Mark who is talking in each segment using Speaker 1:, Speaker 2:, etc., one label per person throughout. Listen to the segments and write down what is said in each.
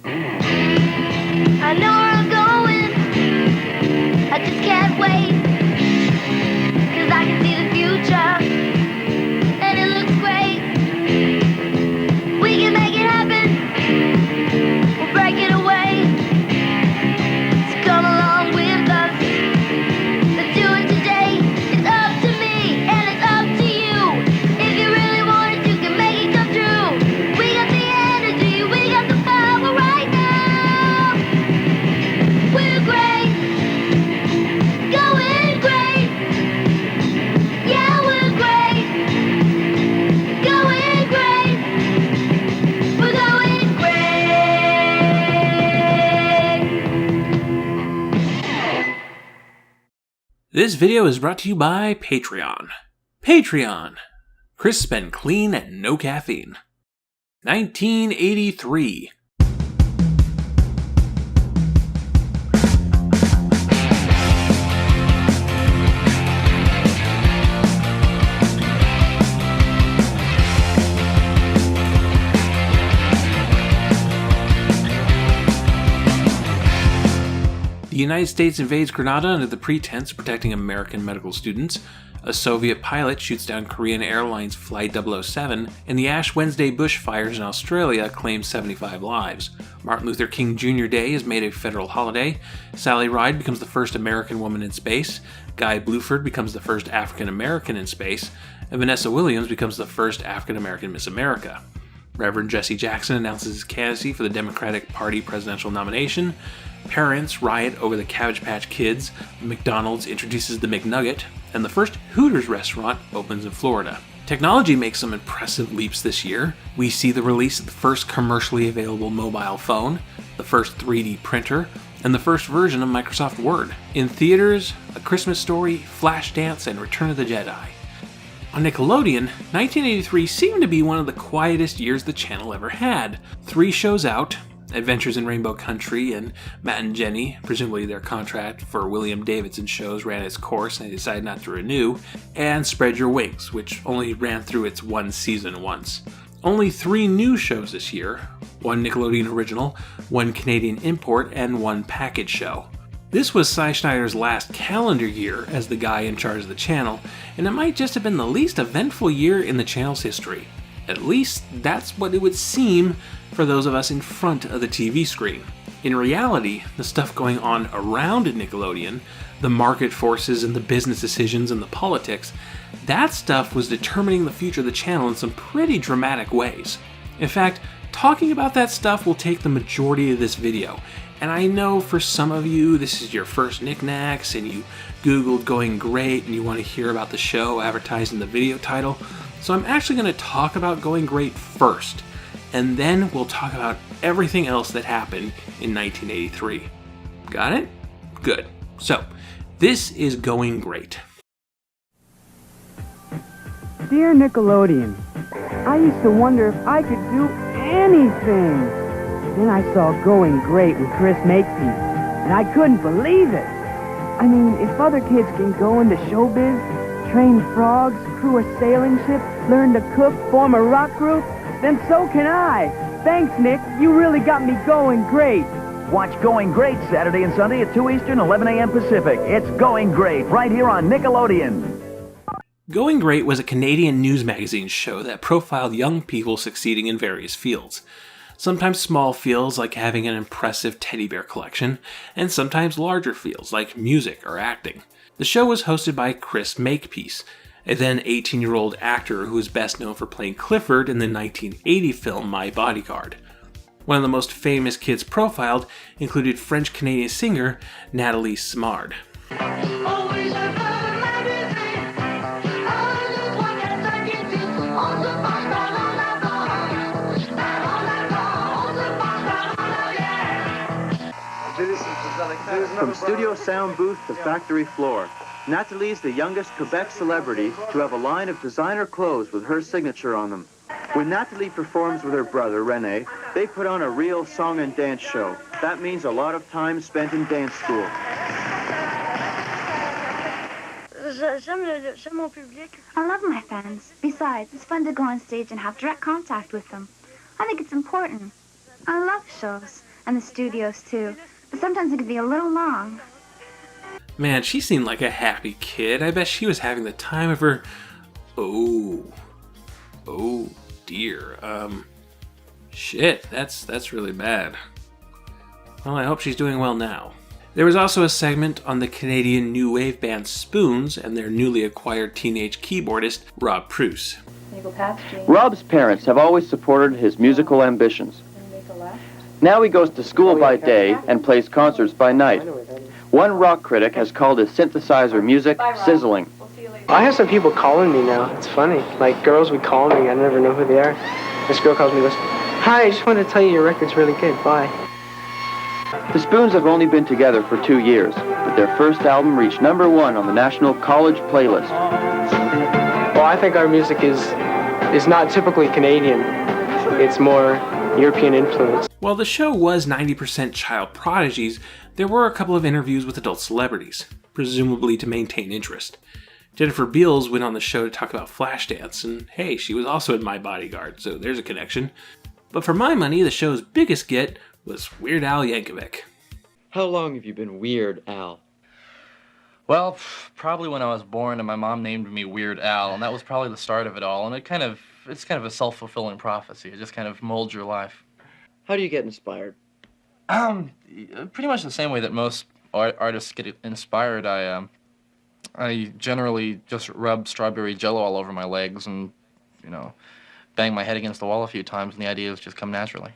Speaker 1: I know where I'm going, I just can't wait, 'cause I can see the future, and it looks great. We can make it happen, we'll break it away, so come along with us, let's do it today. It's up to me, and it's up to you. If you really want it, you can make it come true. We got the energy, we got the power right now. We're great, going great. Yeah, we're great, going great. We're going great.
Speaker 2: This video is brought to you by Patreon. Patreon. Crisp and clean and no caffeine. 1983. The United States invades Grenada under the pretense of protecting American medical students. A Soviet pilot shoots down Korean Airlines Flight 007, and the Ash Wednesday bushfires in Australia claim 75 lives. Martin Luther King Jr. Day is made a federal holiday. Sally Ride becomes the first American woman in space. Guy Bluford becomes the first African American in space. And Vanessa Williams becomes the first African American Miss America. Reverend Jesse Jackson announces his candidacy for the Democratic Party presidential nomination. Parents riot over the Cabbage Patch Kids. McDonald's introduces the McNugget. And the first Hooters restaurant opens in Florida. Technology makes some impressive leaps this year. We see the release of the first commercially available mobile phone, the first 3D printer, and the first version of Microsoft Word. In theaters, A Christmas Story, Flashdance, and Return of the Jedi. On Nickelodeon, 1983 seemed to be one of the quietest years the channel ever had. 3 shows out, Adventures in Rainbow Country and Matt and Jenny, presumably their contract for William Davidson shows ran its course and they decided not to renew, and Spread Your Wings, which only ran through its one season once. Only 3 new shows this year, 1 Nickelodeon original, 1 Canadian import, and 1 package show. This was Cy Schneider's last calendar year as the guy in charge of the channel, and it might just have been the least eventful year in the channel's history. At least, that's what it would seem for those of us in front of the TV screen. In reality, the stuff going on around Nickelodeon, the market forces and the business decisions and the politics, that stuff was determining the future of the channel in some pretty dramatic ways. In fact, talking about that stuff will take the majority of this video. And I know for some of you, this is your first Knacks and you Googled Going Great and you want to hear about the show advertised in the video title. So I'm actually going to talk about Going Great first, and then we'll talk about everything else that happened in 1983. Got it? Good. So, this is Going Great.
Speaker 3: Dear Nickelodeon, I used to wonder if I could do anything. Then I saw Going Great with Chris Makepeace, and I couldn't believe it. I mean, if other kids can go into showbiz, train frogs, crew a sailing ship, learn to cook, form a rock group, then so can I. Thanks, Nick. You really got me going great.
Speaker 4: Watch Going Great Saturday and Sunday at 2 Eastern, 11 a.m. Pacific. It's Going Great right here on Nickelodeon.
Speaker 2: Going Great was a Canadian news magazine show that profiled young people succeeding in various fields. Sometimes small fields like having an impressive teddy bear collection, and sometimes larger fields like music or acting. The show was hosted by Chris Makepeace, a then 18-year-old actor who is best known for playing Clifford in the 1980 film My Bodyguard. One of the most famous kids profiled included French-Canadian singer Nathalie Simard.
Speaker 5: From studio sound booth to factory floor, Nathalie's the youngest Quebec celebrity to have a line of designer clothes with her signature on them. When Nathalie performs with her brother, René, they put on a real song and dance show. That means a lot of time spent in dance school.
Speaker 6: I love my fans. Besides, it's fun to go on stage and have direct contact with them. I think it's important. I love shows, and the studios too, but sometimes it can be a little long.
Speaker 2: Man, she seemed like a happy kid. I bet she was having the time of her... Oh dear. Shit, that's really bad. Well, I hope she's doing well now. There was also a segment on the Canadian new wave band Spoons and their newly acquired teenage keyboardist, Rob Pruce.
Speaker 5: Rob's parents have always supported his musical ambitions. Now he goes to school by day and plays concerts by night. One rock critic has called his synthesizer music sizzling.
Speaker 7: I have some people calling me now. It's funny. Like, girls would call me. I never know who they are. This girl calls me and goes, "Hi, I just wanted to tell you your record's really good. Bye."
Speaker 5: The Spoons have only been together for 2 years, but their first album reached #1 on the national college playlist.
Speaker 7: Well, I think our music is not typically Canadian. It's more European influence.
Speaker 2: While the show was 90% child prodigies, there were a couple of interviews with adult celebrities, presumably to maintain interest. Jennifer Beals went on the show to talk about Flashdance, and hey, she was also in My Bodyguard, so there's a connection. But for my money, the show's biggest get was Weird Al Yankovic.
Speaker 8: How long have you been Weird Al?
Speaker 9: Well, probably when I was born and my mom named me Weird Al, and that was probably the start of it all, and it's kind of a self-fulfilling prophecy. It just kind of molds your life.
Speaker 8: How do you get inspired?
Speaker 9: Pretty much the same way that most artists get inspired. I generally just rub strawberry jello all over my legs and, bang my head against the wall a few times, and the ideas just come naturally.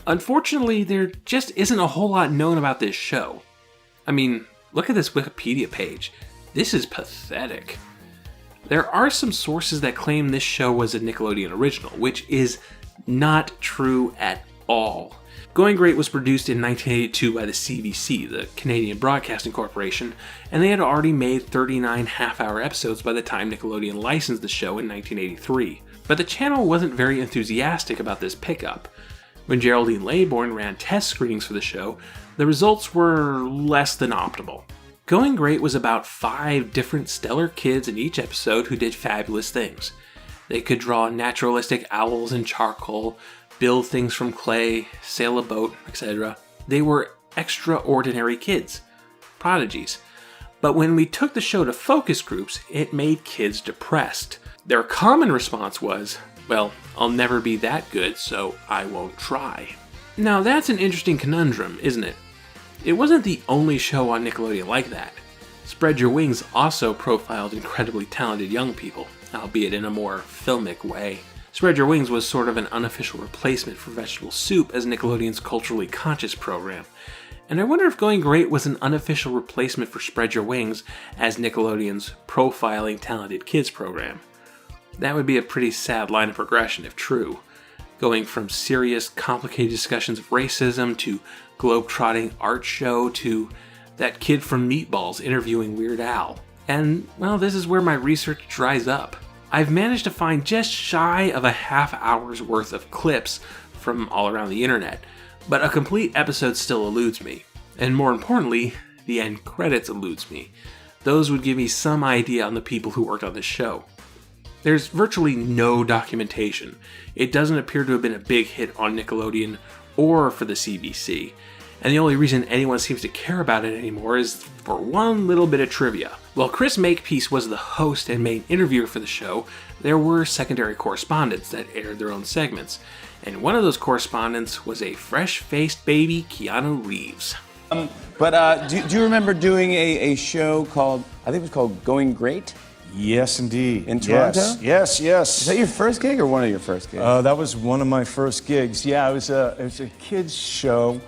Speaker 2: Unfortunately, there just isn't a whole lot known about this show. I mean, look at this Wikipedia page. This is pathetic. There are some sources that claim this show was a Nickelodeon original, which is not true at all. Going Great was produced in 1982 by the CBC, the Canadian Broadcasting Corporation, and they had already made 39 half-hour episodes by the time Nickelodeon licensed the show in 1983. But the channel wasn't very enthusiastic about this pickup. When Geraldine Laybourne ran test screenings for the show, the results were less than optimal. Going Great was about 5 different stellar kids in each episode who did fabulous things. They could draw naturalistic owls in charcoal, build things from clay, sail a boat, etc. They were extraordinary kids, prodigies. But when we took the show to focus groups, it made kids depressed. Their common response was, well, I'll never be that good, so I won't try. Now that's an interesting conundrum, isn't it? It wasn't the only show on Nickelodeon like that. Spread Your Wings also profiled incredibly talented young people, albeit in a more filmic way. Spread Your Wings was sort of an unofficial replacement for Vegetable Soup as Nickelodeon's culturally conscious program. And I wonder if Going Great was an unofficial replacement for Spread Your Wings as Nickelodeon's profiling talented kids program. That would be a pretty sad line of progression if true. Going from serious, complicated discussions of racism to globe-trotting art show to that kid from Meatballs interviewing Weird Al. And, well, this is where my research dries up. I've managed to find just shy of a half hour's worth of clips from all around the internet, but a complete episode still eludes me. And more importantly, the end credits eludes me. Those would give me some idea on the people who worked on this show. There's virtually no documentation. It doesn't appear to have been a big hit on Nickelodeon or for the CBC. And the only reason anyone seems to care about it anymore is for one little bit of trivia. While Chris Makepeace was the host and main interviewer for the show, there were secondary correspondents that aired their own segments. And one of those correspondents was a fresh-faced baby Keanu Reeves.
Speaker 10: But do you remember doing a show called, I think it was called Going Great?
Speaker 11: Yes, indeed.
Speaker 10: In Toronto?
Speaker 11: Yes.
Speaker 10: Is that your first gig or one of your first gigs?
Speaker 11: That was one of my first gigs. Yeah, it was a kids show,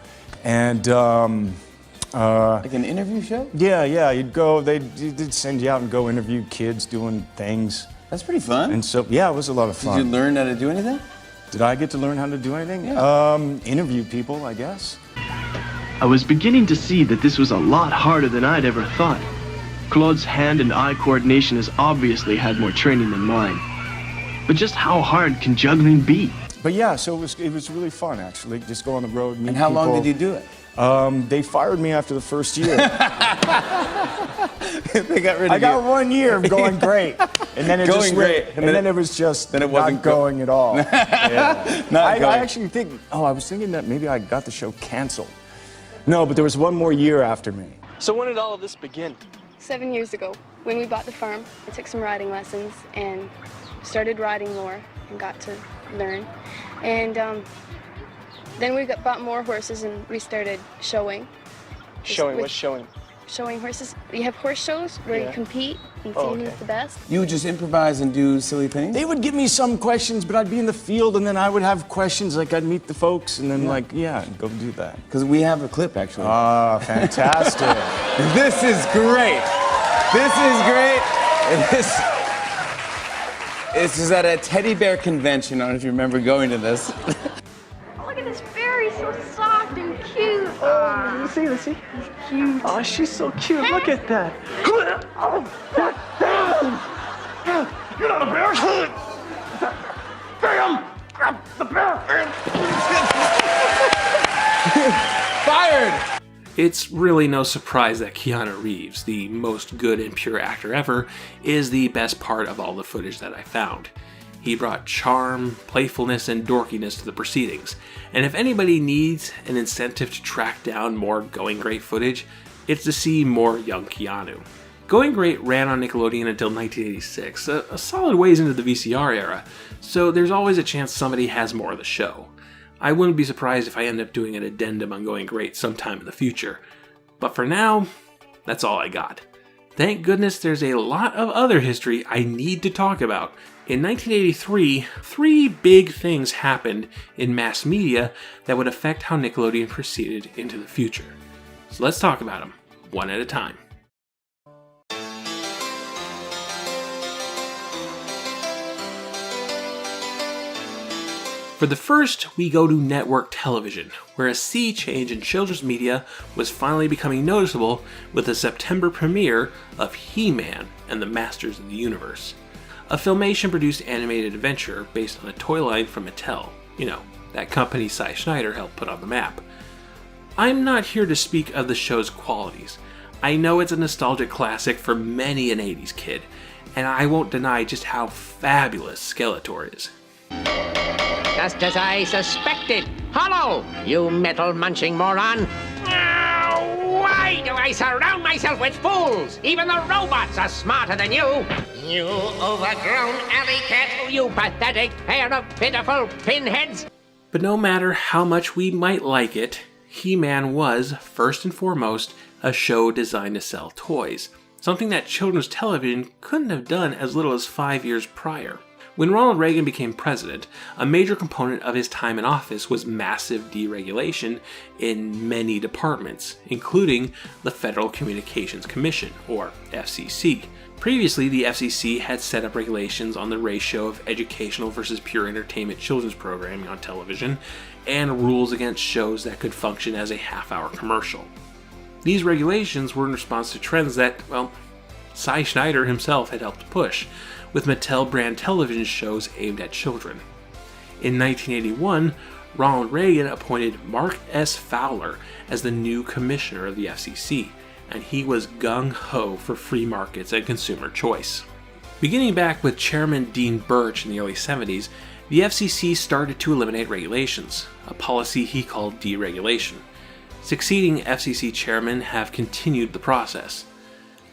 Speaker 11: and
Speaker 10: like an interview show?
Speaker 11: Yeah. You'd go. They'd send you out and go interview kids doing things.
Speaker 10: That's pretty fun.
Speaker 11: And so, yeah, it was a lot of fun.
Speaker 10: Did you learn how to do anything?
Speaker 11: Did I get to learn how to do anything?
Speaker 10: Yeah.
Speaker 11: Interview people, I guess.
Speaker 12: I was beginning to see that this was a lot harder than I'd ever thought. Claude's hand and eye coordination has obviously had more training than mine. But just how hard can juggling be?
Speaker 11: But yeah, so it was really fun, actually. Just go on the road, meet
Speaker 10: And how long
Speaker 11: people.
Speaker 10: did you do it?
Speaker 11: They fired me after the first year.
Speaker 10: They got rid of
Speaker 11: I got 1 year of going great, and then it
Speaker 10: Going
Speaker 11: just
Speaker 10: great.
Speaker 11: and then it was just
Speaker 10: Then it wasn't
Speaker 11: not going at all. Yeah.
Speaker 10: Not going.
Speaker 11: I actually think. Oh, I was thinking that maybe I got the show canceled. No, but there was 1 more year after me.
Speaker 13: So when did all of this begin?
Speaker 14: 7 years ago, when we bought the farm. I took some riding lessons and started riding more and got to learn. And then we bought more horses and we started showing.
Speaker 13: Showing? What's showing?
Speaker 14: Showing horses. You have horse shows where you compete and see who's the best.
Speaker 10: You would just improvise and do silly things?
Speaker 11: They would give me some questions, but I'd be in the field, and then I would have questions, like I'd meet the folks, and then go do that.
Speaker 10: Because we have a clip, actually.
Speaker 11: Ah, fantastic.
Speaker 10: This is great. This is great. This is at a teddy bear convention. I don't know if you remember going to this.
Speaker 1: Look at this fairy, so soft and cute.
Speaker 13: Oh, let's see. He's cute. Oh, she's so cute. Look at that.
Speaker 1: Oh,
Speaker 13: You're not a bear. Bam! The bear.
Speaker 10: Fired!
Speaker 2: It's really no surprise that Keanu Reeves, the most good and pure actor ever, is the best part of all the footage that I found. He brought charm, playfulness, and dorkiness to the proceedings, and if anybody needs an incentive to track down more Going Great footage, it's to see more young Keanu. Going Great ran on Nickelodeon until 1986, a solid ways into the VCR era, so there's always a chance somebody has more of the show. I wouldn't be surprised if I end up doing an addendum on Going Great sometime in the future. But for now, that's all I got. Thank goodness there's a lot of other history I need to talk about. In 1983, 3 big things happened in mass media that would affect how Nickelodeon proceeded into the future. So let's talk about them, one at a time. For the first, we go to network television, where a sea change in children's media was finally becoming noticeable with the September premiere of He-Man and the Masters of the Universe, a Filmation-produced animated adventure based on a toy line from Mattel, that company Cy Schneider helped put on the map. I'm not here to speak of the show's qualities. I know it's a nostalgic classic for many an 80s kid, and I won't deny just how fabulous Skeletor is.
Speaker 15: Just as I suspected. Hollow, you metal-munching moron. Why do I surround myself with fools? Even the robots are smarter than you. You overgrown alley cat. You pathetic pair of pitiful pinheads.
Speaker 2: But no matter how much we might like it, He-Man was, first and foremost, a show designed to sell toys. Something that children's television couldn't have done as little as 5 years prior. When Ronald Reagan became president, a major component of his time in office was massive deregulation in many departments, including the Federal Communications Commission, or FCC. Previously, the FCC had set up regulations on the ratio of educational versus pure entertainment children's programming on television, and rules against shows that could function as a half-hour commercial. These regulations were in response to trends that, Cy Schneider himself had helped push, with Mattel brand television shows aimed at children. In 1981, Ronald Reagan appointed Mark S. Fowler as the new commissioner of the FCC, and he was gung-ho for free markets and consumer choice. Beginning back with Chairman Dean Birch in the early 70s, the FCC started to eliminate regulations, a policy he called deregulation. Succeeding FCC chairmen have continued the process.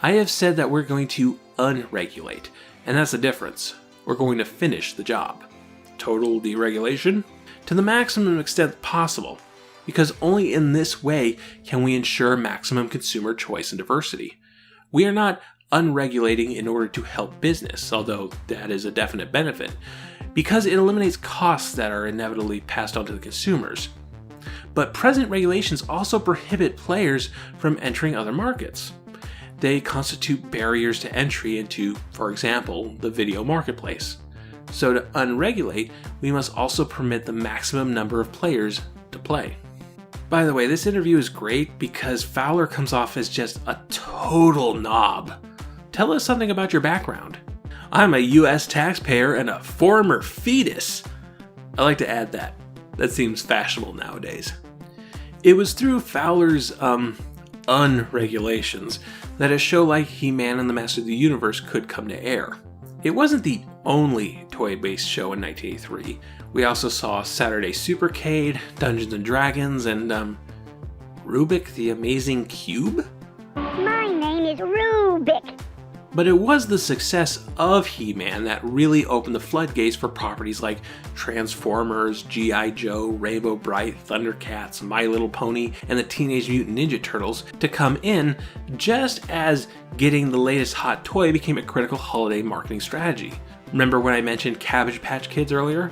Speaker 2: I have said that we're going to unregulate, and that's the difference. We're going to finish the job. Total deregulation? To the maximum extent possible, because only in this way can we ensure maximum consumer choice and diversity. We are not unregulating in order to help business, although that is a definite benefit, because it eliminates costs that are inevitably passed on to the consumers. But present regulations also prohibit players from entering other markets. They constitute barriers to entry into, for example, the video marketplace. So to unregulate, we must also permit the maximum number of players to play. By the way, this interview is great because Fowler comes off as just a total knob. Tell us something about your background. I'm a US taxpayer and a former fetus. I like to add that. That seems fashionable nowadays. It was through Fowler's unregulations that a show like He-Man and the Master of the Universe could come to air. It wasn't the only toy-based show in 1983. We also saw Saturday Supercade, Dungeons & Dragons, and Rubik the Amazing Cube?
Speaker 1: My name is Rubik.
Speaker 2: But it was the success of He-Man that really opened the floodgates for properties like Transformers, G.I. Joe, Rainbow Bright, Thundercats, My Little Pony, and the Teenage Mutant Ninja Turtles to come in, just as getting the latest hot toy became a critical holiday marketing strategy. Remember when I mentioned Cabbage Patch Kids earlier?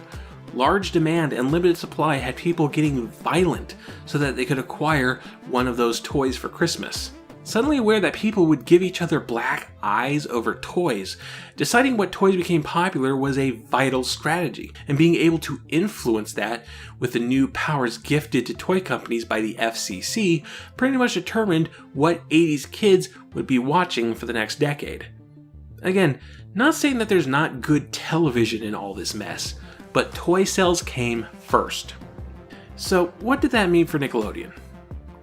Speaker 2: Large demand and limited supply had people getting violent so that they could acquire one of those toys for Christmas. Suddenly aware that people would give each other black eyes over toys, deciding what toys became popular was a vital strategy, and being able to influence that with the new powers gifted to toy companies by the FCC pretty much determined what 80s kids would be watching for the next decade. Again, not saying that there's not good television in all this mess, but toy sales came first. So what did that mean for Nickelodeon?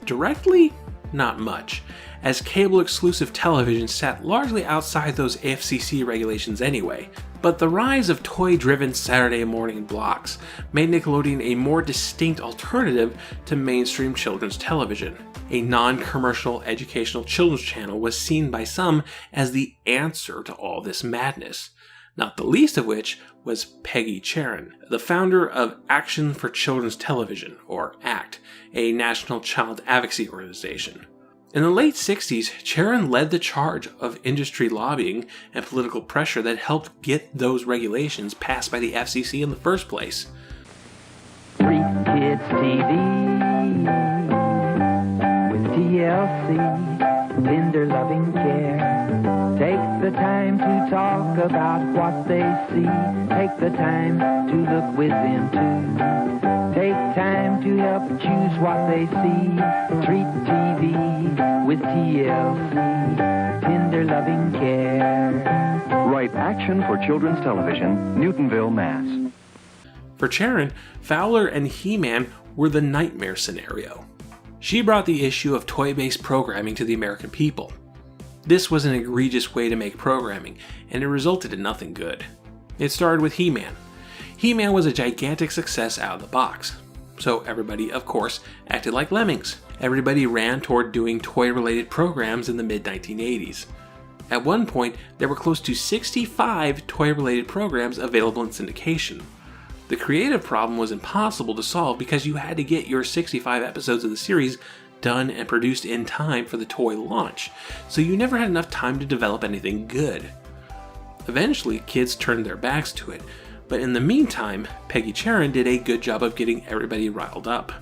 Speaker 2: Directly, not much, as cable-exclusive television sat largely outside those FCC regulations anyway. But the rise of toy-driven Saturday morning blocks made Nickelodeon a more distinct alternative to mainstream children's television. A non-commercial educational children's channel was seen by some as the answer to all this madness, not the least of which was Peggy Charon, the founder of Action for Children's Television, or ACT, a national child advocacy organization. In the late 60s, Charon led the charge of industry lobbying and political pressure that helped get those regulations passed by the FCC in the first place.
Speaker 16: Free Kids TV with TLC, tender loving care. Take the time to talk about what they see. Take the time to look within too. Take time to help choose what they see. Treat TV with TLC, tender loving care.
Speaker 4: Write Action for Children's Television, Newtonville, Mass.
Speaker 2: For Charon, Fowler and He-Man were the nightmare scenario. She brought the issue of toy-based programming to the American people. This was an egregious way to make programming, and it resulted in nothing good. It started with He-Man. He-Man was a gigantic success out of the box. So everybody, of course, acted like lemmings. Everybody ran toward doing toy-related programs in the mid-1980s. At one point, there were close to 65 toy-related programs available in syndication. The creative problem was impossible to solve because you had to get your 65 episodes of the series done and produced in time for the toy launch, so you never had enough time to develop anything good. Eventually, kids turned their backs to it, but in the meantime, Peggy Charon did a good job of getting everybody riled up.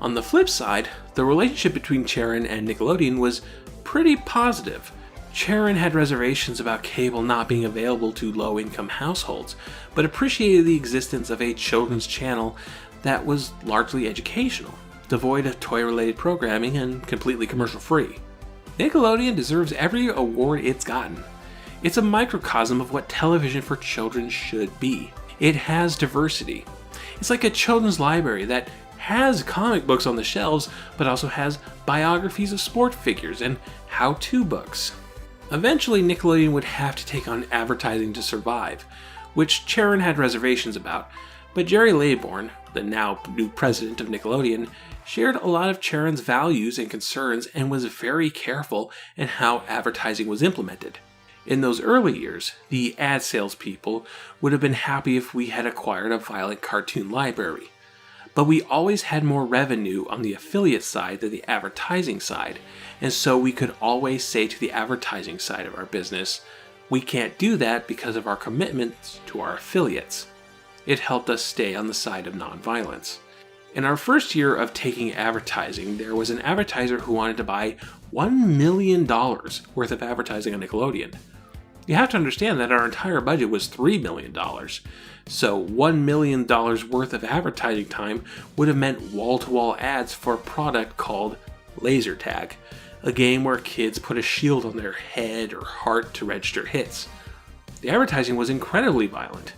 Speaker 2: On the flip side, the relationship between Charon and Nickelodeon was pretty positive. Charon had reservations about cable not being available to low-income households, but appreciated the existence of a children's channel that was largely educational, devoid of toy-related programming and completely commercial-free. Nickelodeon deserves every award it's gotten. It's a microcosm of what television for children should be. It has diversity. It's like a children's library that has comic books on the shelves, but also has biographies of sport figures and how-to books. Eventually, Nickelodeon would have to take on advertising to survive, which Charon had reservations about, but Jerry Laybourne, the now new president of Nickelodeon, shared a lot of Charon's values and concerns and was very careful in how advertising was implemented. In those early years, the ad salespeople would have been happy if we had acquired a violent cartoon library. But we always had more revenue on the affiliate side than the advertising side, and so we could always say to the advertising side of our business, we can't do that because of our commitments to our affiliates. It helped us stay on the side of nonviolence. In our first year of taking advertising, there was an advertiser who wanted to buy $1 million worth of advertising on Nickelodeon. You have to understand that our entire budget was $3 million, so $1 million worth of advertising time would have meant wall-to-wall ads for a product called Laser Tag, a game where kids put a shield on their head or heart to register hits. The advertising was incredibly violent.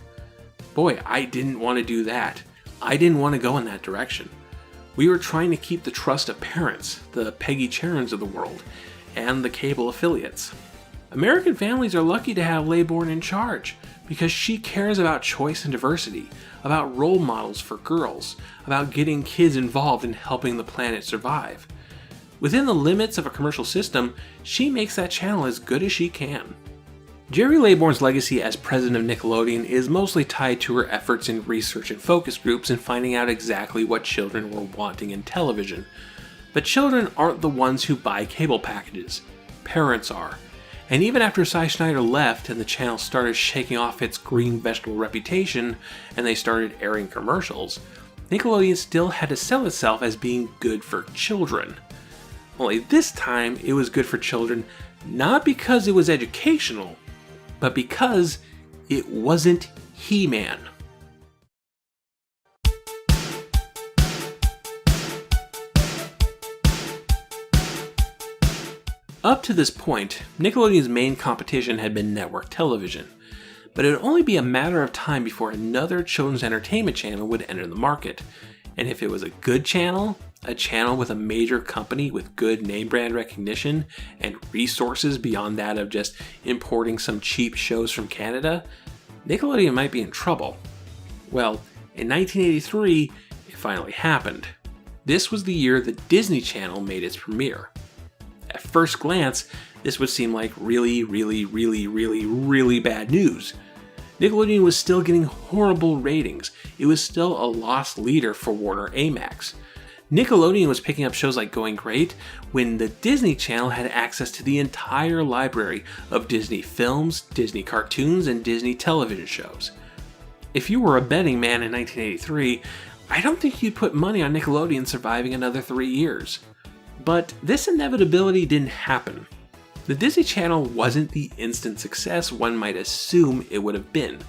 Speaker 2: Boy, I didn't want to do that. I didn't want to go in that direction. We were trying to keep the trust of parents, the Peggy Charons of the world, and the cable affiliates. American families are lucky to have Laybourne in charge because she cares about choice and diversity, about role models for girls, about getting kids involved in helping the planet survive. Within the limits of a commercial system, she makes that channel as good as she can. Jerry Laybourne's legacy as president of Nickelodeon is mostly tied to her efforts in research and focus groups and finding out exactly what children were wanting in television. But children aren't the ones who buy cable packages. Parents are. And even after Cy Schneider left and the channel started shaking off its green vegetable reputation and they started airing commercials, Nickelodeon still had to sell itself as being good for children. Only this time it was good for children not because it was educational, but because it wasn't He-Man. Up to this point, Nickelodeon's main competition had been network television, but it would only be a matter of time before another children's entertainment channel would enter the market. And if it was a good channel, a channel with a major company with good name brand recognition and resources beyond that of just importing some cheap shows from Canada, Nickelodeon might be in trouble. Well, in 1983, it finally happened. This was the year that Disney Channel made its premiere. At first glance, this would seem like really bad news. Nickelodeon was still getting horrible ratings. It was still a lost leader for warner-amex. Nickelodeon was picking up shows like Going Great when the Disney Channel had access to the entire library of Disney films, Disney cartoons, and Disney television shows. If you were a betting man in 1983, I don't think you'd put money on Nickelodeon surviving another 3 years. But this inevitability didn't happen. The Disney Channel wasn't the instant success one might assume it would have been,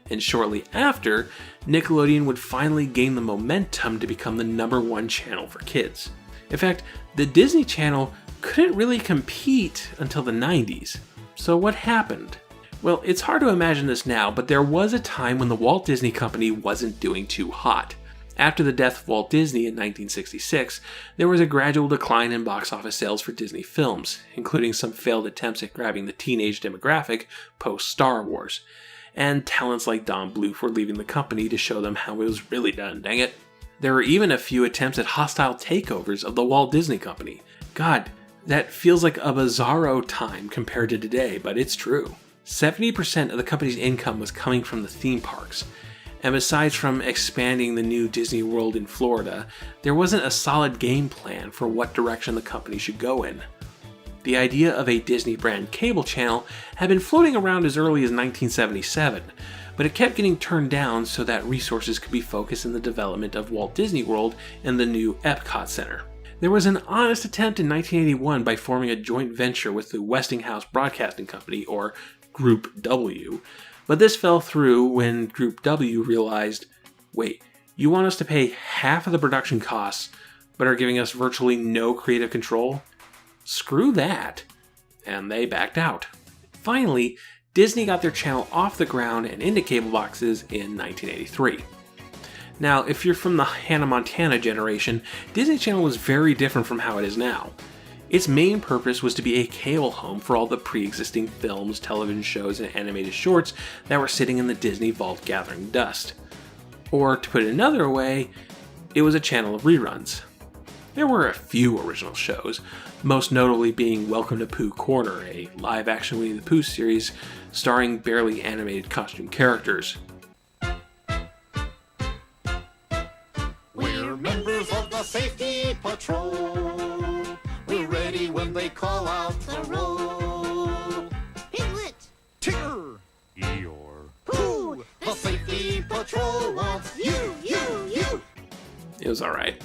Speaker 2: and shortly after, Nickelodeon would finally gain the momentum to become the #1 channel for kids. In fact, the Disney Channel couldn't really compete until the 90s. So what happened? Well, it's hard to imagine this now, but there was a time when the Walt Disney Company wasn't doing too hot. After the death of Walt Disney in 1966, there was a gradual decline in box office sales for Disney films, including some failed attempts at grabbing the teenage demographic post-Star Wars. And talents like Don Bluth were leaving the company to show them how it was really done, dang it. There were even a few attempts at hostile takeovers of the Walt Disney Company. God, that feels like a bizarro time compared to today, but it's true. 70% of the company's income was coming from the theme parks. And besides from expanding the new Disney World in Florida, there wasn't a solid game plan for what direction the company should go in. The idea of a Disney brand cable channel had been floating around as early as 1977, but it kept getting turned down so that resources could be focused in the development of Walt Disney World and the new Epcot Center. There was an honest attempt in 1981 by forming a joint venture with the Westinghouse Broadcasting Company, or Group W, but this fell through when Group W realized, wait, you want us to pay half of the production costs, but are giving us virtually no creative control? Screw that. And they backed out. Finally, Disney got their channel off the ground and into cable boxes in 1983. Now, if you're from the Hannah Montana generation, Disney Channel was very different from how it is now. Its main purpose was to be a cable home for all the pre-existing films, television shows, and animated shorts that were sitting in the Disney vault gathering dust. Or, to put it another way, it was a channel of reruns. There were a few original shows, most notably being Welcome to Pooh Corner, a live-action Winnie the Pooh series starring barely animated costume characters.
Speaker 17: We're members of the Safety Patrol. We're ready when they call out the roll. Piglet! Tigger! Eeyore! Pooh! The Safety Patrol wants you!
Speaker 2: It was alright.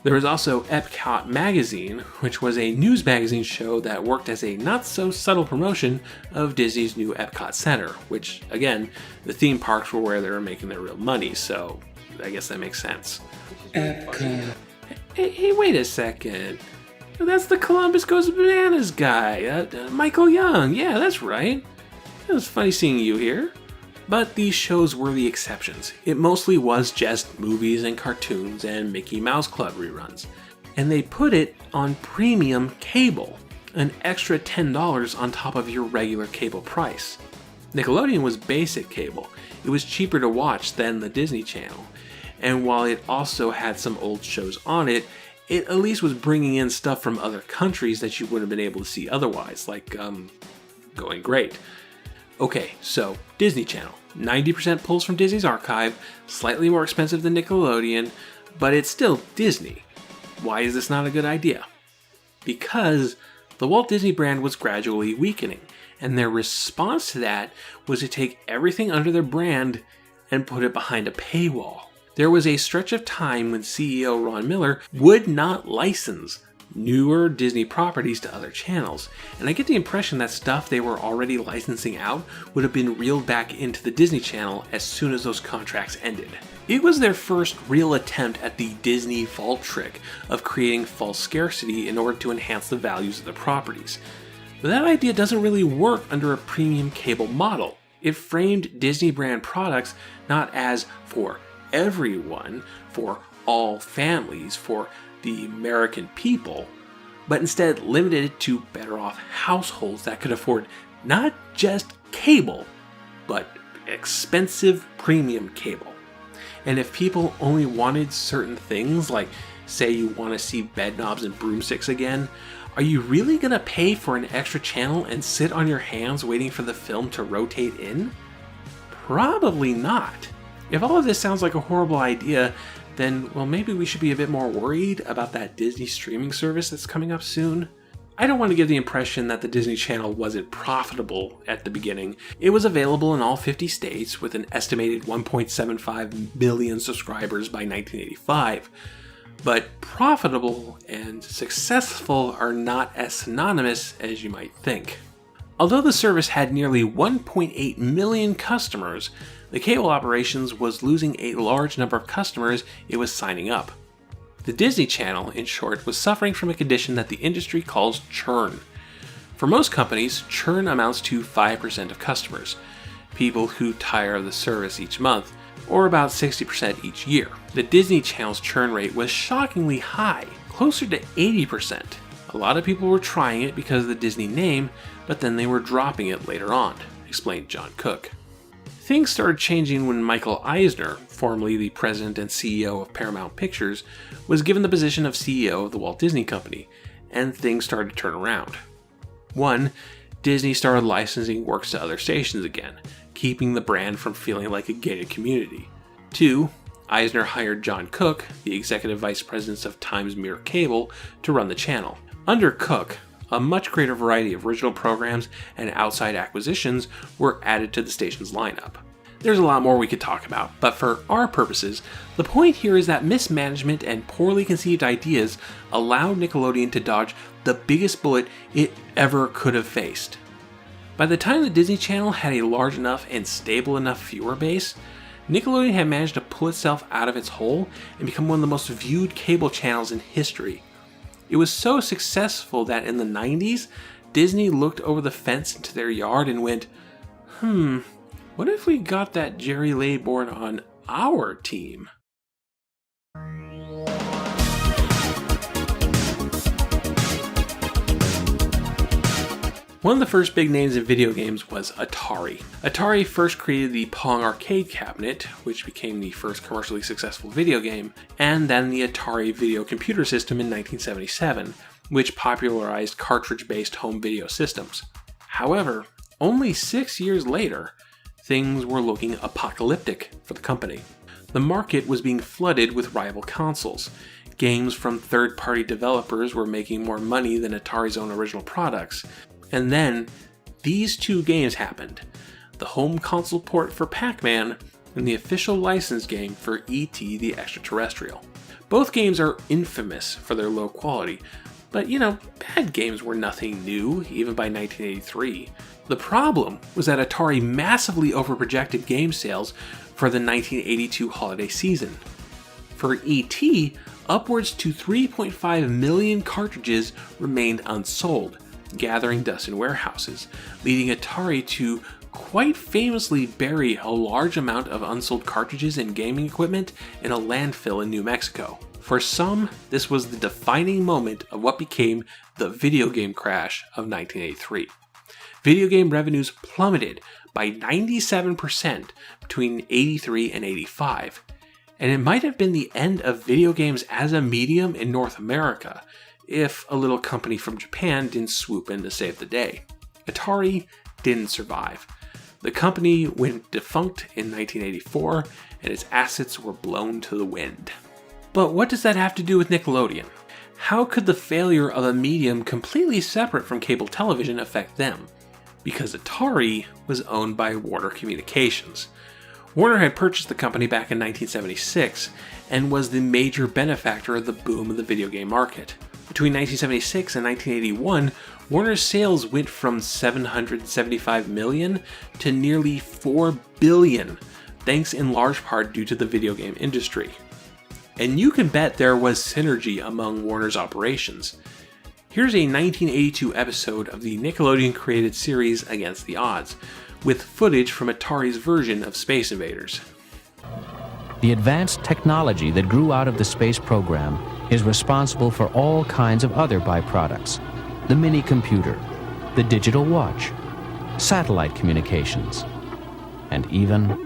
Speaker 2: There was also Epcot Magazine, which was a news magazine show that worked as a not-so-subtle promotion of Disney's new Epcot Center, which, again, the theme parks were where they were making their real money, so I guess that makes sense. Epcot. Hey, wait a second. That's the Columbus Goes Bananas guy, Michael Young. Yeah, that's right. It was funny seeing you here. But these shows were the exceptions. It mostly was just movies and cartoons and Mickey Mouse Club reruns. And they put it on premium cable, an extra $10 on top of your regular cable price. Nickelodeon was basic cable. It was cheaper to watch than the Disney Channel. And while it also had some old shows on it, it at least was bringing in stuff from other countries that you wouldn't have been able to see otherwise, like, Going Great. Okay, so Disney Channel. 90% pulls from Disney's archive, slightly more expensive than Nickelodeon, but it's still Disney. Why is this not a good idea? Because the Walt Disney brand was gradually weakening, and their response to that was to take everything under their brand and put it behind a paywall. There was a stretch of time when CEO Ron Miller would not license newer Disney properties to other channels, and I get the impression that stuff they were already licensing out would have been reeled back into the Disney Channel as soon as those contracts ended. It was their first real attempt at the Disney vault trick of creating false scarcity in order to enhance the values of the properties. But that idea doesn't really work under a premium cable model. It framed Disney brand products not as for everyone, for all families, for the American people, but instead limited it to better off households that could afford not just cable, but expensive premium cable. And if people only wanted certain things, like say you want to see Bedknobs and Broomsticks again, are you really going to pay for an extra channel and sit on your hands waiting for the film to rotate in? Probably not. If all of this sounds like a horrible idea, then, well, maybe we should be a bit more worried about that Disney streaming service that's coming up soon. I don't want to give the impression that the Disney Channel wasn't profitable at the beginning. It was available in all 50 states with an estimated 1.75 million subscribers by 1985. But profitable and successful are not as synonymous as you might think. Although the service had nearly 1.8 million customers, the cable operations was losing a large number of customers it was signing up. The Disney Channel, in short, was suffering from a condition that the industry calls churn. For most companies, churn amounts to 5% of customers, people who tire of the service each month, or about 60% each year. The Disney Channel's churn rate was shockingly high, closer to 80%. A lot of people were trying it because of the Disney name, but then they were dropping it later on, explained John Cook. Things started changing when Michael Eisner, formerly the president and CEO of Paramount Pictures, was given the position of CEO of the Walt Disney Company, and things started to turn around. 1. Disney started licensing works to other stations again, keeping the brand from feeling like a gated community. 2. Eisner hired John Cook, the executive vice president of Times Mirror Cable, to run the channel. Under Cook, a much greater variety of original programs and outside acquisitions were added to the station's lineup. There's a lot more we could talk about, but for our purposes, the point here is that mismanagement and poorly conceived ideas allowed Nickelodeon to dodge the biggest bullet it ever could have faced. By the time the Disney Channel had a large enough and stable enough viewer base, Nickelodeon had managed to pull itself out of its hole and become one of the most viewed cable channels in history. It was so successful that in the 90s, Disney looked over the fence into their yard and went, what if we got that Jerry Laybourne on our team? One of the first big names in video games was Atari. Atari first created the Pong arcade cabinet, which became the first commercially successful video game, and then the Atari video computer system in 1977, which popularized cartridge-based home video systems. However, only 6 years later, things were looking apocalyptic for the company. The market was being flooded with rival consoles. Games from third-party developers were making more money than Atari's own original products. And then, these two games happened. The home console port for Pac-Man, and the official license game for E.T. the Extraterrestrial. Both games are infamous for their low quality, but bad games were nothing new, even by 1983. The problem was that Atari massively overprojected game sales for the 1982 holiday season. For E.T., upwards to 3.5 million cartridges remained unsold, gathering dust in warehouses, leading Atari to quite famously bury a large amount of unsold cartridges and gaming equipment in a landfill in New Mexico. For some, this was the defining moment of what became the video game crash of 1983. Video game revenues plummeted by 97% between 83 and 85, and it might have been the end of video games as a medium in North America if a little company from Japan didn't swoop in to save the day. Atari didn't survive. The company went defunct in 1984, and its assets were blown to the wind. But what does that have to do with Nickelodeon? How could the failure of a medium completely separate from cable television affect them? Because Atari was owned by Warner Communications. Warner had purchased the company back in 1976 and was the major benefactor of the boom of the video game market. Between 1976 and 1981, Warner's sales went from $775 million to nearly $4 billion, thanks in large part due to the video game industry. And you can bet there was synergy among Warner's operations. Here's a 1982 episode of the Nickelodeon-created series Against the Odds, with footage from Atari's version of Space Invaders.
Speaker 18: The advanced technology that grew out of the space program is responsible for all kinds of other byproducts. The mini-computer, the digital watch, satellite communications, and even...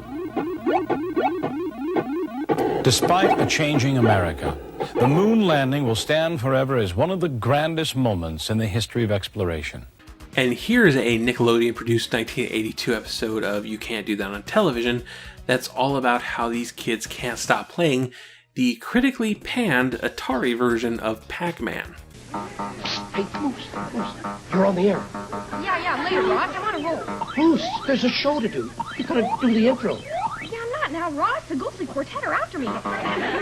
Speaker 19: Despite a changing America, the moon landing will stand forever as one of the grandest moments in the history of exploration.
Speaker 2: And here's a Nickelodeon-produced 1982 episode of You Can't Do That on Television that's all about how these kids can't stop playing the critically panned Atari version of Pac-Man.
Speaker 20: Hey, Moose, you're on the air.
Speaker 21: Yeah, later, Ross. I'm on a roll.
Speaker 20: Moose, there's a show to do. You gotta do the intro.
Speaker 21: Yeah, I'm not now, Ross. The Ghostly Quartet are after me.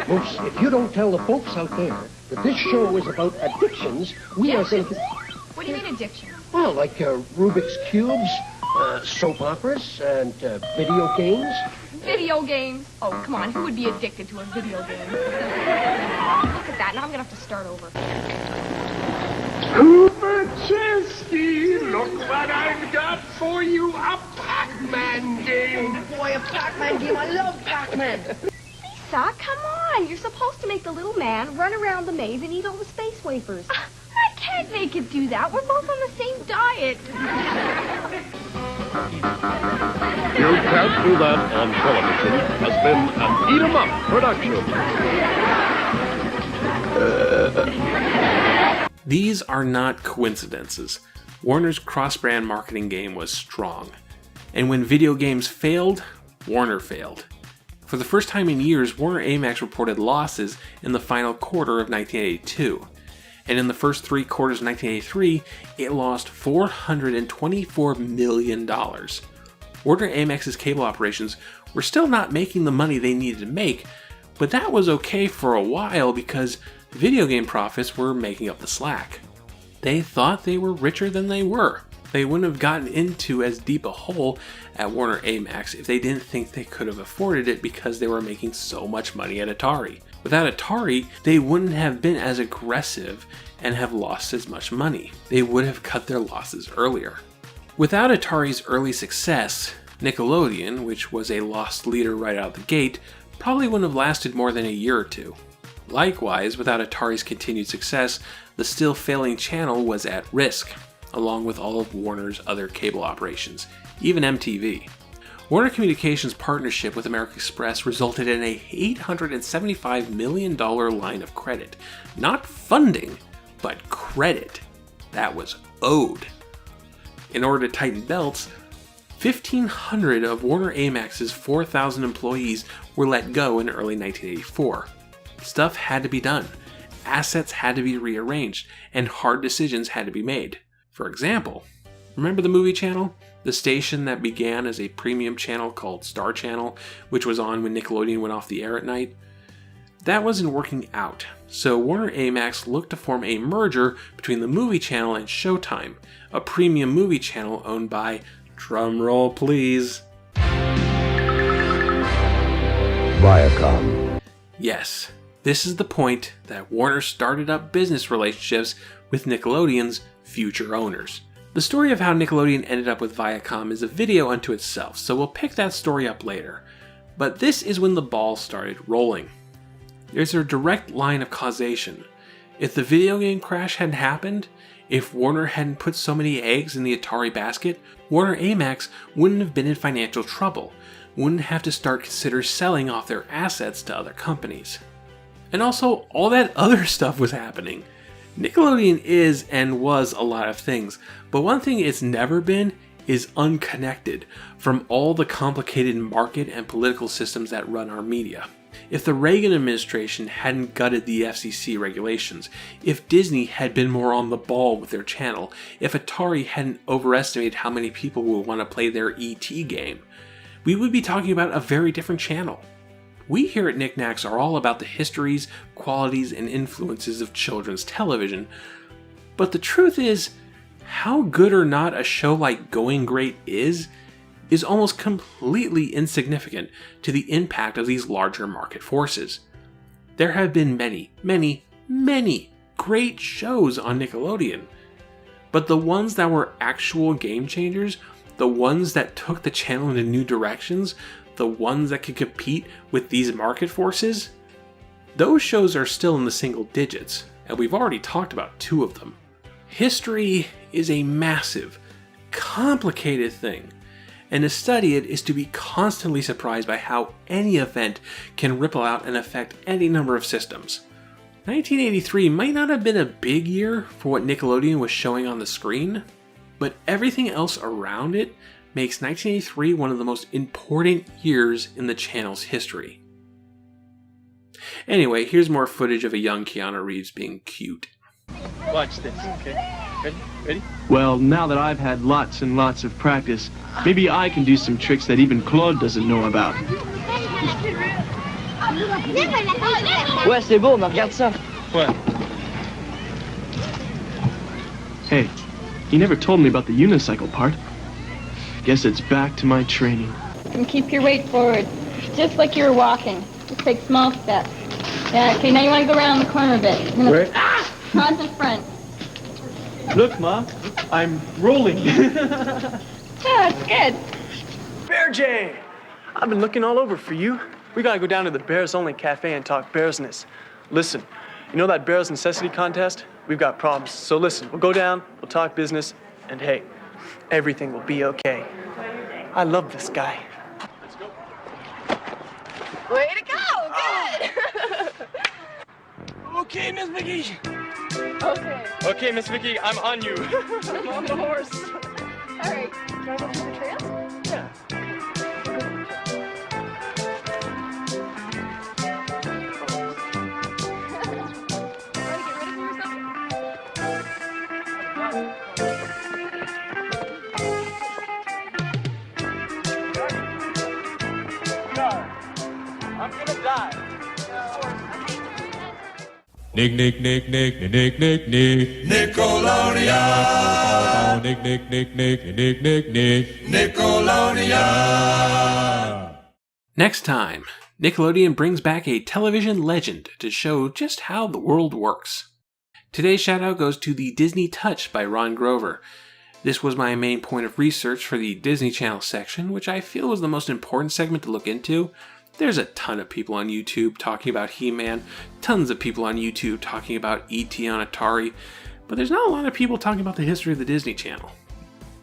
Speaker 20: Moose, if you don't tell the folks out there that this show is about addictions, we are going to...
Speaker 21: What do you mean addiction?
Speaker 20: Well, like Rubik's Cubes, soap operas, and video games.
Speaker 21: Video games? Oh, come on. Who would be addicted to a video game? Look at that. Now I'm going to have to start over.
Speaker 22: Hoover Chesky, look what I've got for you, a Pac-Man game.
Speaker 20: Oh, boy, a Pac-Man game. I love Pac-Man.
Speaker 21: Lisa, come on. You're supposed to make the little man run around the maze and eat all the space wafers. I can't make it do that. We're both on the same diet.
Speaker 22: You can't do that on television has been an eat-em-up production.
Speaker 2: These are not coincidences. Warner's cross-brand marketing game was strong. And when video games failed, Warner failed. For the first time in years, warner-amex reported losses in the final quarter of 1982. And in the first 3 quarters of 1983, it lost $424 million. Warner-Amex's cable operations were still not making the money they needed to make, but that was okay for a while because video game profits were making up the slack. They thought they were richer than they were. They wouldn't have gotten into as deep a hole at Warner-Amex if they didn't think they could have afforded it because they were making so much money at Atari. Without Atari, they wouldn't have been as aggressive and have lost as much money. They would have cut their losses earlier. Without Atari's early success, Nickelodeon, which was a lost leader right out the gate, probably wouldn't have lasted more than a year or two. Likewise, without Atari's continued success, the still failing channel was at risk, along with all of Warner's other cable operations, even MTV. Warner Communications' partnership with American Express resulted in a $875 million line of credit. Not funding, but credit. That was owed. In order to tighten belts, 1,500 of Warner-Amex's 4,000 employees were let go in early 1984. Stuff had to be done, assets had to be rearranged, and hard decisions had to be made. For example, remember the movie channel? The station that began as a premium channel called Star Channel, which was on when Nickelodeon went off the air at night? That wasn't working out, so Warner-Amex looked to form a merger between the movie channel and Showtime, a premium movie channel owned by, drumroll please,
Speaker 23: Viacom.
Speaker 2: Yes, this is the point that Warner started up business relationships with Nickelodeon's future owners. The story of how Nickelodeon ended up with Viacom is a video unto itself, so we'll pick that story up later. But this is when the ball started rolling. There's a direct line of causation. If the video game crash hadn't happened, if Warner hadn't put so many eggs in the Atari basket, warner-amex wouldn't have been in financial trouble, wouldn't have to consider selling off their assets to other companies. And also, all that other stuff was happening. Nickelodeon is and was a lot of things, but one thing it's never been is unconnected from all the complicated market and political systems that run our media. If the Reagan administration hadn't gutted the FCC regulations, if Disney had been more on the ball with their channel, if Atari hadn't overestimated how many people would want to play their E.T. game, we would be talking about a very different channel. We here at Knacks are all about the histories, qualities, and influences of children's television, but the truth is, how good or not a show like Going Great is almost completely insignificant to the impact of these larger market forces. There have been many, many, many great shows on Nickelodeon, but the ones that were actual game changers, the ones that took the channel into new directions, the ones that could compete with these market forces, those shows are still in the single digits, and we've already talked about 2 of them. History is a massive, complicated thing, and to study it is to be constantly surprised by how any event can ripple out and affect any number of systems. 1983 might not have been a big year for what Nickelodeon was showing on the screen, but everything else around it makes 1983 one of the most important years in the channel's history. Anyway, here's more footage of a young Keanu Reeves being cute.
Speaker 13: Watch this, okay? Ready?
Speaker 12: Well, now that I've had lots and lots of practice, maybe I can do some tricks that even Claude doesn't know about.
Speaker 13: Ouais, c'est beau, mais regarde ça.
Speaker 12: What? Hey, you never told me about the unicycle part. Guess it's back to my training.
Speaker 3: And keep your weight forward, just like you were walking. Just take small steps. Yeah, okay, now you want to go around the corner a bit.
Speaker 13: Where?
Speaker 3: On the front.
Speaker 13: Look, Ma, I'm rolling.
Speaker 3: Yeah, that's good.
Speaker 13: Bear Jay! I've been looking all over for you. We gotta go down to the Bears Only Cafe and talk bearsness. Listen, you know that Bears Necessity contest? We've got problems. So listen, we'll go down, we'll talk business, and hey, everything will be okay. I love this guy.
Speaker 6: Let's go. Way to go! Good!
Speaker 13: Okay, Miss McGee.
Speaker 6: Okay.
Speaker 13: Okay, Miss McGee, I'm on you.
Speaker 6: I'm on the horse. All right. Can I go through the trail?
Speaker 13: Yeah. I'm gonna die.
Speaker 23: Nick, Nick, Nick, Nick, Nick, Nick, Nick.
Speaker 17: Nickelodeon.
Speaker 23: Nick, Nick, Nick, Nick, Nick, Nick, Nick.
Speaker 17: Nickelodeon.
Speaker 2: Next time, Nickelodeon brings back a television legend to show just how the world works. Today's shoutout goes to The Disney Touch by Ron Grover. This was my main point of research for the Disney Channel section, which I feel was the most important segment to look into. There's a ton of people on YouTube talking about He-Man, tons of people on YouTube talking about E.T. on Atari, but there's not a lot of people talking about the history of the Disney Channel.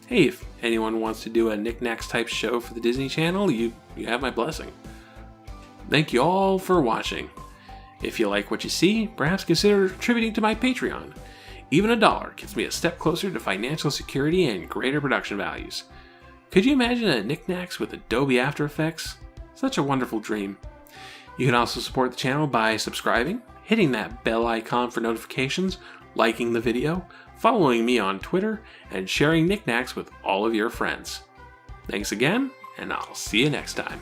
Speaker 2: Hey, if anyone wants to do a Knacks type show for the Disney Channel, you have my blessing. Thank you all for watching. If you like what you see, perhaps consider contributing to my Patreon. Even $1 gets me a step closer to financial security and greater production values. Could you imagine a Knacks with Adobe After Effects? Such a wonderful dream. You can also support the channel by subscribing, hitting that bell icon for notifications, liking the video, following me on Twitter, and sharing Knacks with all of your friends. Thanks again, and I'll see you next time.